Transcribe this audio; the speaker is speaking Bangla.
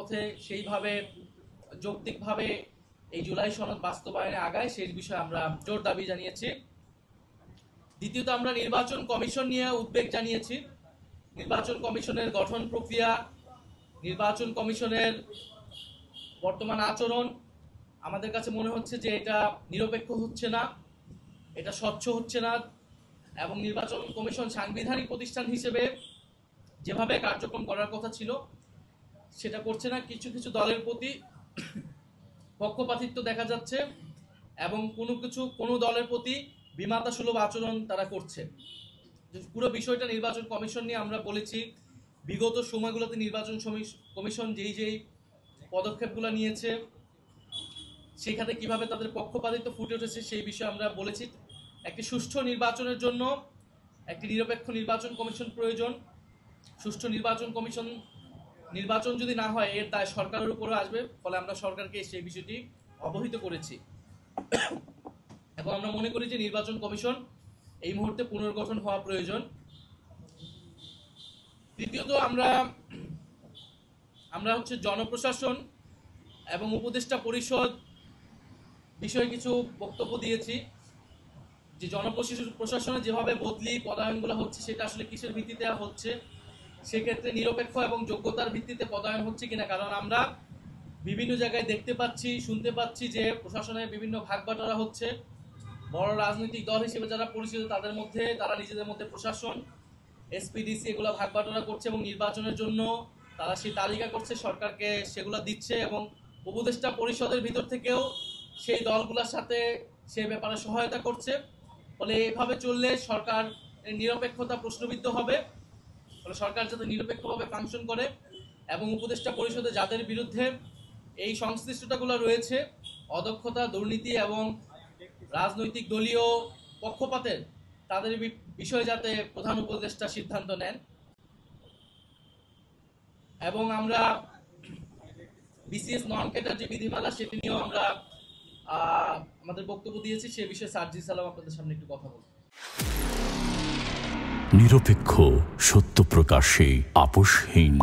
পথে সেইভাবে যৌক্তিকভাবে এই জুলাই সনদ বাস্তবায়নে আগায় সেই বিষয়ে আমরা জোর দাবি জানিয়েছি। দ্বিতীয়ত আমরা নির্বাচন কমিশন নিয়ে উদ্বেগ জানিয়েছি। নির্বাচন কমিশনের গঠন প্রক্রিয়া, নির্বাচন কমিশনের বর্তমান আচরণ আমাদের কাছে মনে হচ্ছে যে এটা নিরপেক্ষ হচ্ছে না, এটা স্বচ্ছ হচ্ছে না, এবং নির্বাচন কমিশন সাংবিধানিক প্রতিষ্ঠান হিসেবে যেভাবে কার্যক্রম করার কথা ছিল সেটা করছে না। কিছু কিছু দলের প্রতি পক্ষপাতিত্ব দেখা যাচ্ছে এবং কোনো দলের প্রতি বিমাতা সুলভ আচরণ তারা করছে। পুরো বিষয়টা নির্বাচন কমিশন নিয়ে আমরা বলেছি। বিগত সময়গুলোতে নির্বাচন কমিশন যেই পদক্ষেপগুলো নিয়েছে সেখানে কিভাবে তাদের পক্ষপাতিত্ব ফুটে উঠেছে সেই বিষয়ে আমরা বলেছি। একটি সুষ্ঠু নির্বাচনের জন্য একটি নিরপেক্ষ নির্বাচন কমিশন প্রয়োজন। সুষ্ঠু নির্বাচন যদি না হয় এর দায় সরকারের উপরে আসবে, ফলে আমরা সরকারকে সেই বিষয়টি অবহিত করেছি এবং আমরা মনে করি যে নির্বাচন কমিশন এই মুহূর্তে পুনর্গঠন হওয়া প্রয়োজন। তৃতীয়ত আমরা হচ্ছে জনপ্রশাসন এবং উপদেষ্টা পরিষদ বিষয়ে কিছু বক্তব্য দিয়েছি যে জনপ্রশাসনে যেভাবে বদলি পদায়নগুলো হচ্ছে সেটা আসলে কিসের ভিত্তিতে হচ্ছে, সেক্ষেত্রে নিরপেক্ষ এবং যোগ্যতার ভিত্তিতে পদায়ন হচ্ছে কিনা। কারণ আমরা বিভিন্ন জায়গায় দেখতে পাচ্ছি, শুনতে পাচ্ছি যে প্রশাসনে বিভিন্ন ভাগবাটোয়ারা হচ্ছে। বড় রাজনৈতিক দল হিসেবে যারা পরিচিত তারা নিজেদের মধ্যে প্রশাসন, এসপিডিসি এগুলো ভাগবাটোয়ারা করছে এবং নির্বাচনের জন্য তারা সেই তালিকা করছে, সরকারকে সেগুলো দিচ্ছে এবং উপদেষ্টা পরিষদের ভিতর থেকেও সেই দলগুলোর সাথে সে ব্যাপারে সহায়তা করছে। ফলে এভাবে চললে সরকার নিরপেক্ষতা প্রশ্নবিদ্ধ হবে। ফলে সরকার যাতে নিরপেক্ষভাবে ফাংশন করে এবং উপদেষ্টা পরিষদে যাদের বিরুদ্ধে এই সংশ্লিষ্টতাগুলো রয়েছে, অদক্ষতা, দুর্নীতি এবং রাজনৈতিক দলীয় পক্ষপাতের, তাদের বিষয়ে যাতে প্রধান উপদেষ্টা সিদ্ধান্ত নেন। এবং আমরা বিসিএস নন ক্যাডার যে বিধিমালা সেটি নিয়েও আমরা আমাদের বক্তব্য দিয়েছি। সে বিষয়ে সার্জি সালাম আপনাদের সামনে একটু কথা বলব। নিরপেক্ষ, সত্য প্রকাশে আপোষহীন।